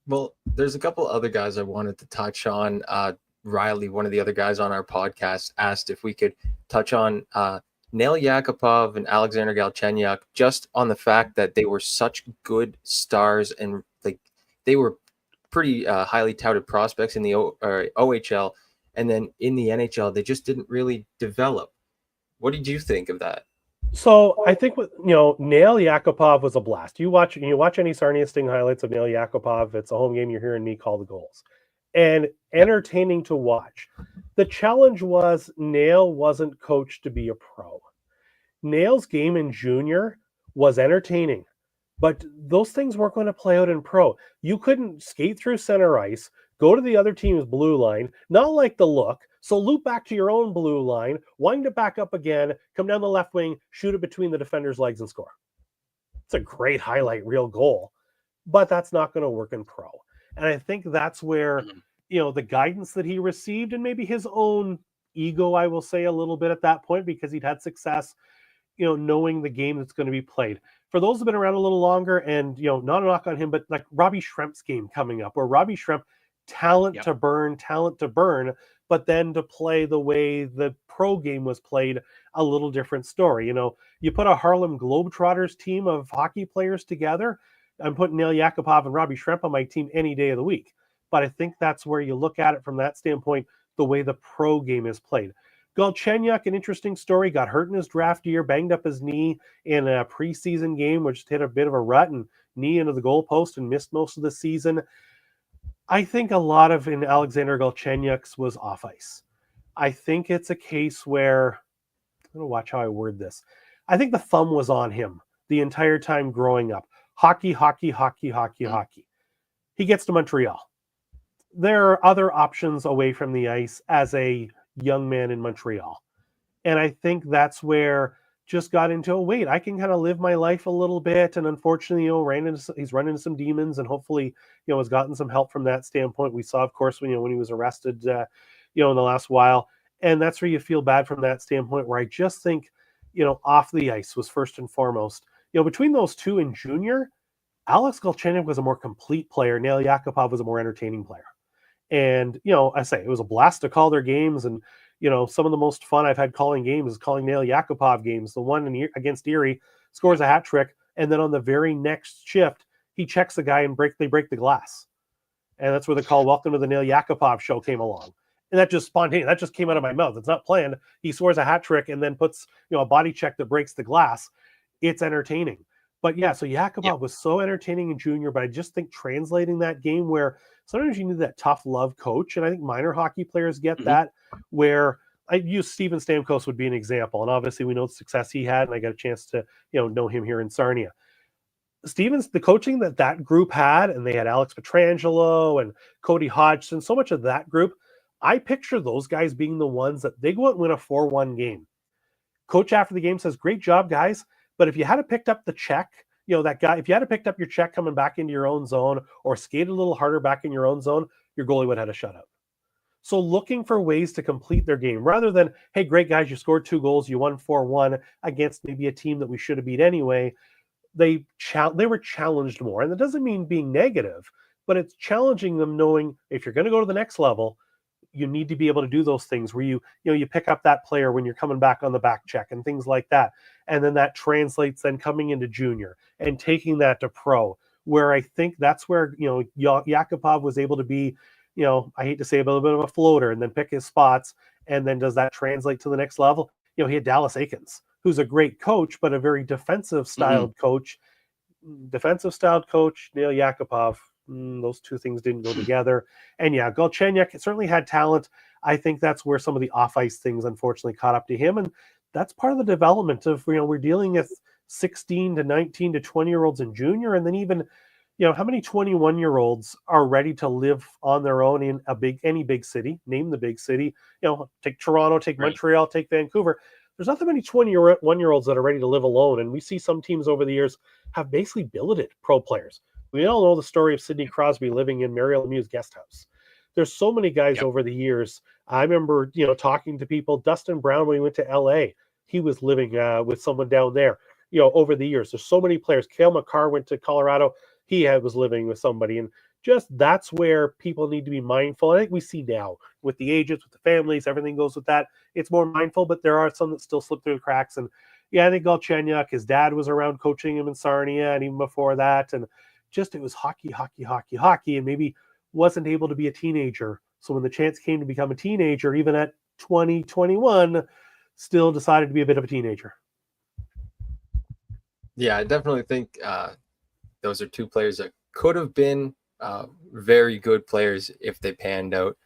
Well, there's a couple other guys I wanted to touch on. Riley, one of the other guys on our podcast, asked if we could touch on Nail Yakupov and Alexander Galchenyuk, just on the fact that they were such good stars and they were pretty highly touted prospects in the OHL, and then in the NHL, they just didn't really develop. What did you think of that? So I think Nail Yakupov was a blast. You watch any Sarnia Sting highlights of Nail Yakupov, it's a home game, you're hearing me call the goals. And entertaining to watch. The challenge was Nail wasn't coached to be a pro. Nail's game in junior was entertaining, but those things weren't going to play out in pro. You couldn't skate through center ice, go to the other team's blue line, not like the look, so loop back to your own blue line, wind it back up again, come down the left wing, shoot it between the defender's legs and score. It's a great highlight reel goal, but that's not going to work in pro. And I think that's where, the guidance that he received and maybe his own ego, I will say a little bit at that point, because he'd had success, knowing the game that's going to be played. For those who've been around a little longer and, not a knock on him, but like Robbie Schremp's game coming up, where Robbie Schremp, talent to burn, but then to play the way the pro game was played, a little different story. You put a Harlem Globetrotters team of hockey players together, I'm putting Nail Yakupov and Robbie Schremp on my team any day of the week. But I think that's where you look at it from that standpoint, the way the pro game is played. Galchenyuk, an interesting story, got hurt in his draft year, banged up his knee in a preseason game, which hit a bit of a rut, and knee into the goalpost and missed most of the season. I think a lot of in Alexander Galchenyuk's was off ice. I think it's a case where, I'm going to watch how I word this. I think the thumb was on him the entire time growing up. Hockey, hockey, hockey, hockey, hockey. He gets to Montreal. There are other options away from the ice as a young man in Montreal. And I think that's where just got into, wait, I can kind of live my life a little bit. And unfortunately, he's run into some demons, and hopefully, has gotten some help from that standpoint. We saw, of course, when he was arrested, in the last while. And that's where you feel bad from that standpoint, where I just think, off the ice was first and foremost. Between those two in junior, Alex Galchenyuk was a more complete player. Nail Yakupov was a more entertaining player. And, I say it was a blast to call their games. And, some of the most fun I've had calling games is calling Nail Yakupov games. The one against Erie, scores a hat trick. And then on the very next shift, he checks the guy and they break the glass. And that's where the call, "Welcome to the Nail Yakupov show," came along. And that just spontaneous. That just came out of my mouth. It's not planned. He scores a hat trick and then puts, a body check that breaks the glass. It's entertaining. But yeah, so Yakupov was so entertaining in junior, but I just think translating that game where sometimes you need that tough love coach, and I think minor hockey players get that, where I use Steven Stamkos would be an example. And obviously we know the success he had, and I got a chance to, know him here in Sarnia. Stevens, the coaching that group had, and they had Alex Pietrangelo and Cody Hodgson, so much of that group, I picture those guys being the ones that they go out and win a 4-1 game. Coach after the game says, "Great job, guys. But if you had picked up the check, that guy, if you had picked up your check coming back into your own zone or skated a little harder back in your own zone, your goalie would have had a shutout." So looking for ways to complete their game rather than, "Hey, great guys, you scored 2 goals, you won 4-1 against maybe a team that we should have beat anyway." They were challenged more. And that doesn't mean being negative, but it's challenging them, knowing if you're going to go to the next level, you need to be able to do those things where you pick up that player when you're coming back on the back check and things like that. And then that translates then coming into junior and taking that to pro, where I think that's where, Yakupov was able to be, I hate to say a little bit of a floater and then pick his spots. And then does that translate to the next level? He had Dallas Aikens, who's a great coach, but a very defensive styled coach. Defensive styled coach, Nail Yakupov. Those two things didn't go together. And yeah, Galchenyuk certainly had talent. I think that's where some of the off-ice things unfortunately caught up to him. And that's part of the development of, we're dealing with 16 to 19 to 20-year-olds in junior. And then even, how many 21-year-olds are ready to live on their own in any big city? Name the big city. Take Toronto, take Montreal, take Vancouver. There's not that many 21-year-olds that are ready to live alone. And we see some teams over the years have basically billeted pro players. We all know the story of Sidney Crosby living in Mariel Lemieux's guest house. There's so many guys over the years. I remember, talking to people. Dustin Brown, when he went to LA, he was living with someone down there, over the years. There's so many players. Cale Makar went to Colorado. He was living with somebody. And just that's where people need to be mindful. I think we see now with the agents, with the families, everything goes with that. It's more mindful, but there are some that still slip through the cracks. And yeah, I think Galchenyuk, his dad was around coaching him in Sarnia and even before that. And just it was hockey, hockey, hockey, hockey, and maybe wasn't able to be a teenager. So when the chance came to become a teenager, even at 20, 21, still decided to be a bit of a teenager. Yeah, I definitely think those are two players that could have been very good players if they panned out.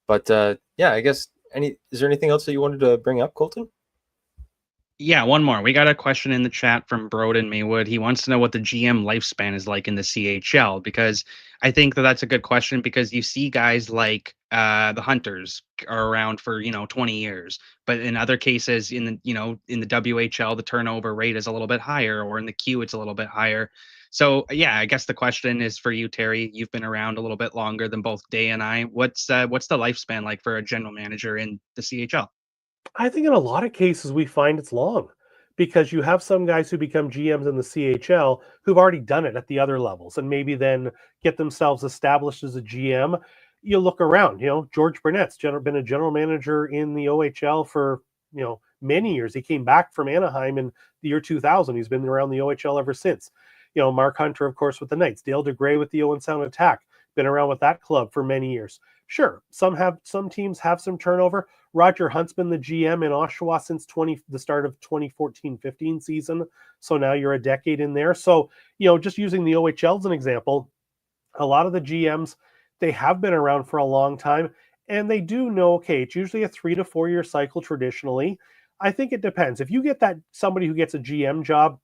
But yeah, I guess is there anything else that you wanted to bring up, Colton? Yeah, one more. We got a question in the chat from Broden Maywood. He wants to know what the GM lifespan is like in the CHL, because I think that's a good question, because you see guys like the Hunters are around for 20 years, but in other cases in the in the WHL the turnover rate is a little bit higher, or in the Q it's a little bit higher. So yeah, I guess the question is for you, Terry. You've been around a little bit longer than both Day and I. What's the lifespan like for a general manager in the CHL? I think in a lot of cases we find it's long, because you have some guys who become GMs in the CHL who've already done it at the other levels and maybe then get themselves established as a GM. You look around, George Burnett's been a general manager in the OHL for, many years. He came back from Anaheim in the year 2000. He's been around the OHL ever since. Mark Hunter, of course, with the Knights, Dale DeGray with the Owen Sound Attack, been around with that club for many years. Sure, some teams have some turnover. Roger Hunt's been the GM in Oshawa since the start of 2014-15 season. So now you're a decade in there. So, just using the OHL as an example, a lot of the GMs, they have been around for a long time, and they do know, okay, it's usually a 3 to 4 year cycle traditionally. I think it depends. If you get somebody who gets a GM job,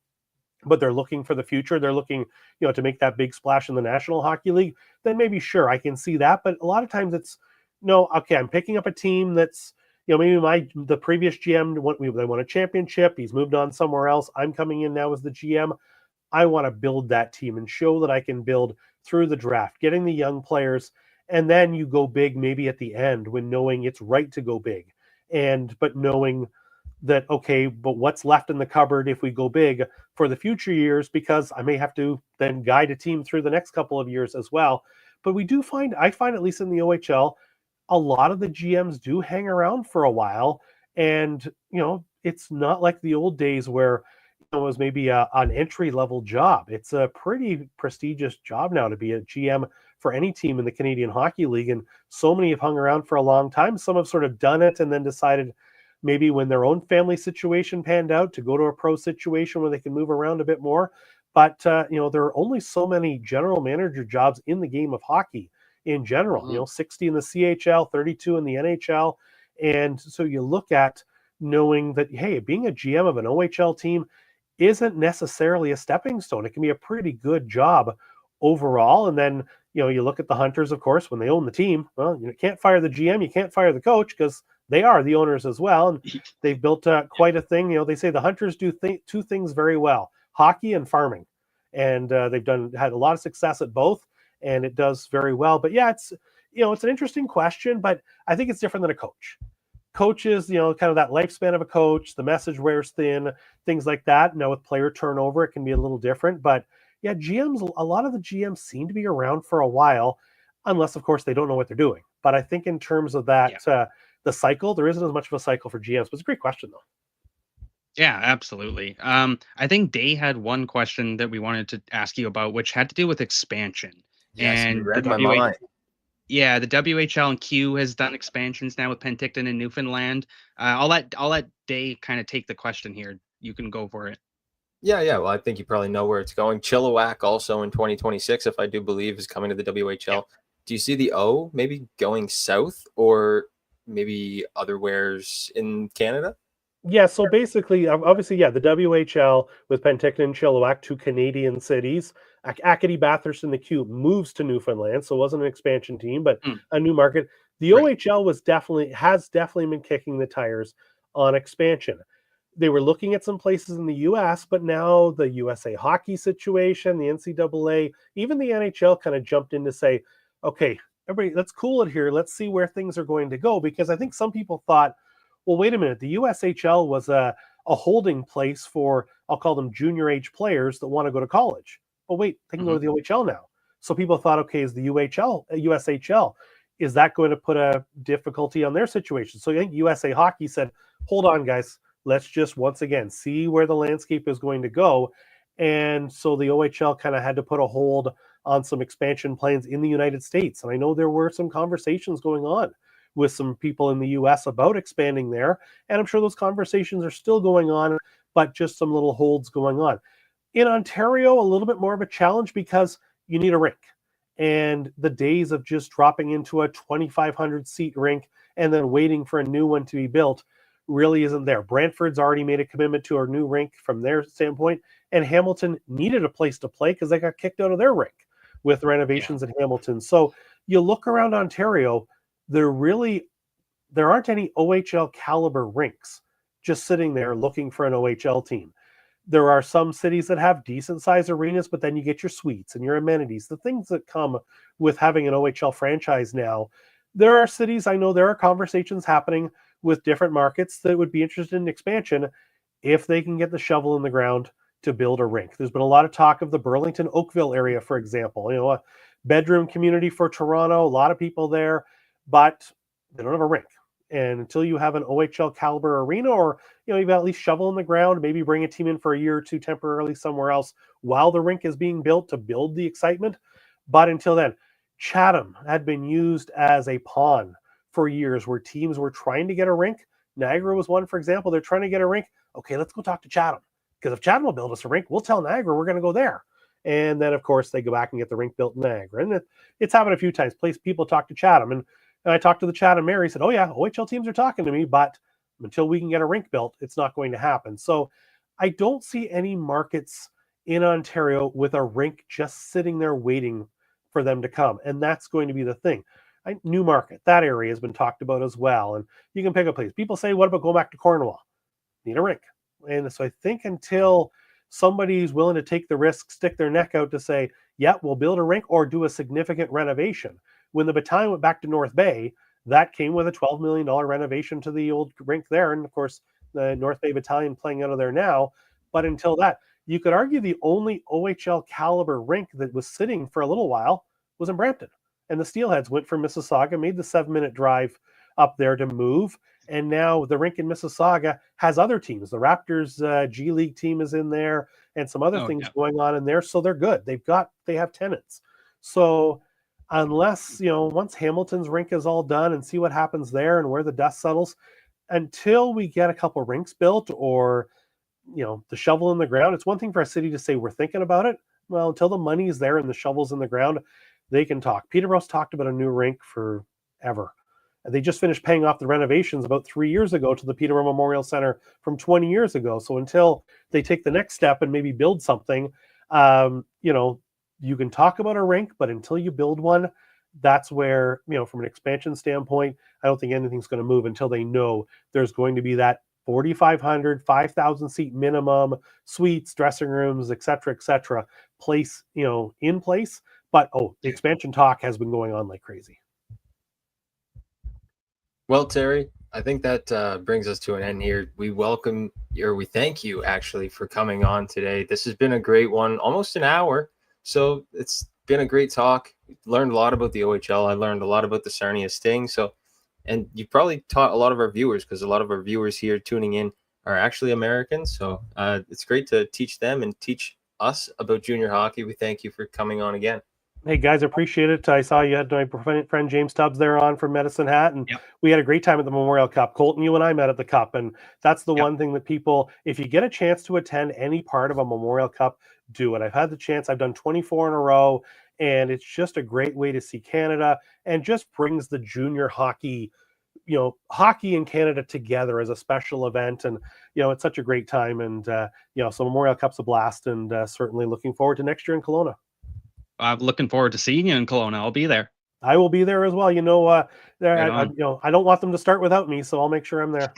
but they're looking for the future, they're looking, to make that big splash in the National Hockey League, then maybe sure, I can see that. But a lot of times it's, no, okay, I'm picking up a team that's, maybe the previous GM, they won a championship, he's moved on somewhere else. I'm coming in now as the GM. I want to build that team and show that I can build through the draft, getting the young players, and then you go big maybe at the end when knowing it's right to go big. But knowing that, okay, but what's left in the cupboard if we go big for the future years, because I may have to then guide a team through the next couple of years as well. But I find at least in the OHL, a lot of the GMs do hang around for a while. And, it's not like the old days where it was maybe an entry level job. It's a pretty prestigious job now to be a GM for any team in the Canadian Hockey League. And so many have hung around for a long time. Some have sort of done it and then decided, maybe when their own family situation panned out, to go to a pro situation where they can move around a bit more. But, there are only so many general manager jobs in the game of hockey in general, 60 in the CHL, 32 in the NHL. And so you look at knowing that, hey, being a GM of an OHL team isn't necessarily a stepping stone. It can be a pretty good job overall. And then, you look at the Hunters, of course, when they own the team, well, you can't fire the GM, you can't fire the coach, because they are the owners as well, and they've built quite a thing. They say the Hunters do two things very well: hockey and farming, and they've had a lot of success at both, and it does very well. But yeah, it's an interesting question, but I think it's different than a coach. Coaches, kind of that lifespan of a coach, the message wears thin, things like that. Now with player turnover, it can be a little different, but yeah, a lot of the GMs seem to be around for a while, unless of course they don't know what they're doing. But I think in terms of that. The cycle, there isn't as much of a cycle for GMs, but it's a great question though. Yeah, absolutely. I think Day had one question that we wanted to ask you about, which had to do with expansion. Yes, And you read my mind. Yeah, the WHL and Q has done expansions now with Penticton and Newfoundland. I'll let Day kind of take the question here. You can go for it. Yeah. Well, I think you probably know where it's going. Chilliwack also in 2026, if I do believe, is coming to the WHL. Yeah. Do you see the O maybe going south, or maybe otherwheres in Canada? Yeah, so basically, obviously, the WHL with Penticton and Chilliwack, two Canadian cities. Acadie Bathurst in the Q moves to Newfoundland, so it wasn't an expansion team, but a new market. The OHL has definitely been kicking the tires on expansion. They were looking at some places in the US, but now the USA hockey situation, the NCAA, even the NHL kind of jumped in to say, okay, everybody, let's cool it here. Let's see where things are going to go. Because I think some people thought, well, wait a minute, the USHL was a holding place for, I'll call them junior age players that want to go to college. Oh, wait, they can go to the OHL now. So people thought, okay, is the USHL, is that going to put a difficulty on their situation? So I think USA Hockey said, hold on, guys, let's just once again see where the landscape is going to go. And so the OHL kind of had to put a hold on some expansion plans in the United States. And I know there were some conversations going on with some people in the US about expanding there. And I'm sure those conversations are still going on, but just some little holds going on. In Ontario, a little bit more of a challenge because you need a rink. And the days of just dropping into a 2,500 seat rink and then waiting for a new one to be built really isn't there. Brantford's already made a commitment to a new rink from their standpoint, and Hamilton needed a place to play because they got kicked out of their rink with renovations in Hamilton. So you look around Ontario, there aren't any OHL caliber rinks just sitting there looking for an OHL team. There are some cities that have decent size arenas, but then you get your suites and your amenities, the things that come with having an OHL franchise now. There are cities, I know there are conversations happening with different markets that would be interested in expansion if they can get the shovel in the ground to build a rink. There's been a lot of talk of the Burlington Oakville area, for example, a bedroom community for Toronto, a lot of people there, but they don't have a rink. And until you have an OHL caliber arena, or you've at least shovel in the ground, maybe bring a team in for a year or two temporarily somewhere else while the rink is being built to build the excitement. But until then, Chatham had been used as a pawn for years where teams were trying to get a rink. Niagara was one, for example. They're trying to get a rink. Okay, let's go talk to Chatham. Because if Chatham will build us a rink, we'll tell Niagara we're going to go there. And then, of course, they go back and get the rink built in Niagara. And it's happened a few times. People talk to Chatham. And I talked to the Chatham mayor. He said, oh, yeah, OHL teams are talking to me, but until we can get a rink built, it's not going to happen. So I don't see any markets in Ontario with a rink just sitting there waiting for them to come. And that's going to be the thing. Newmarket, that area has been talked about as well. And you can pick a place. People say, what about going back to Cornwall? Need a rink. And so I think until somebody's willing to take the risk, stick their neck out to say, yeah, we'll build a rink or do a significant renovation. When the battalion went back to North Bay, that came with a $12 million renovation to the old rink there. And of course, the North Bay Battalion playing out of there now. But until that, you could argue the only OHL caliber rink that was sitting for a little while was in Brampton. And the Steelheads went from Mississauga, made the 7-minute drive up there to move. And now the rink in Mississauga has other teams. The Raptors G League team is in there and some other things going on in there. So they're good. They have tenants. So unless, once Hamilton's rink is all done and see what happens there and where the dust settles, until we get a couple rinks built or, the shovel in the ground, it's one thing for a city to say we're thinking about it. Well, until the money's there and the shovel's in the ground, they can talk. Peterborough's talked about a new rink forever. They just finished paying off the renovations about 3 years ago to the Peterborough Memorial Center from 20 years ago. So until they take the next step and maybe build something, you can talk about a rink, but until you build one, that's where, from an expansion standpoint, I don't think anything's going to move until they know there's going to be that 4,500, 5,000 seat minimum, suites, dressing rooms, et cetera, place, in place. But, the expansion talk has been going on like crazy. Well, Terry, I think that brings us to an end here. We thank you actually for coming on today. This has been a great one, almost an hour. So it's been a great talk. Learned a lot about the OHL. I learned a lot about the Sarnia Sting. And you probably taught a lot of our viewers, because a lot of our viewers here tuning in are actually Americans. So it's great to teach them and teach us about junior hockey. We thank you for coming on again. Hey guys, appreciate it. I saw you had my friend James Tubbs there on from Medicine Hat, and we had a great time at the Memorial Cup. Colton, you and I met at the Cup, and that's the one thing that people, if you get a chance to attend any part of a Memorial Cup, do it. I've had the chance. I've done 24 in a row, and it's just a great way to see Canada and just brings the junior hockey, hockey in Canada together as a special event. And, it's such a great time. And, so Memorial Cup's a blast, and certainly looking forward to next year in Kelowna. I'm looking forward to seeing you in Kelowna. I'll be there. I will be there as well. I don't want them to start without me, so I'll make sure I'm there.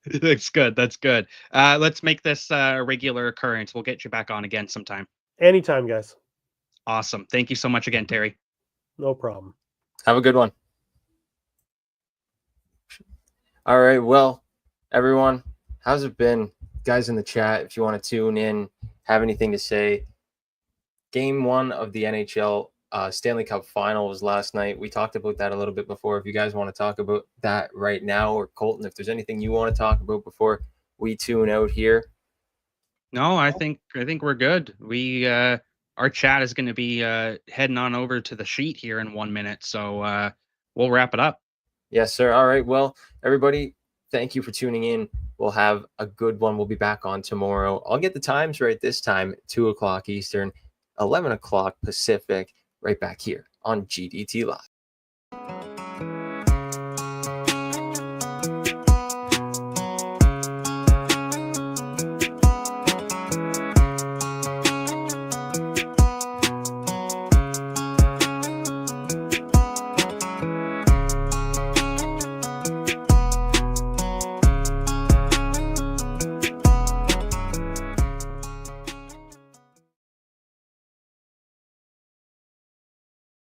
That's good. Let's make this a regular occurrence. We'll get you back on again sometime. Anytime, guys. Awesome. Thank you so much again, Terry. No problem. Have a good one. All right. Well, everyone, how's it been? Guys in the chat, if you want to tune in, have anything to say. Game 1 of the NHL Stanley Cup Final was last night. We talked about that a little bit before. If you guys want to talk about that right now, or Colton, if there's anything you want to talk about before we tune out here. No, I think we're good. We our chat is going to be heading on over to the sheet here in 1 minute, so we'll wrap it up. Yes, sir. All right. Well, everybody, thank you for tuning in. We'll have a good one. We'll be back on tomorrow. I'll get the times right this time, 2:00 Eastern, 11 o'clock Pacific, right back here on GDT Live.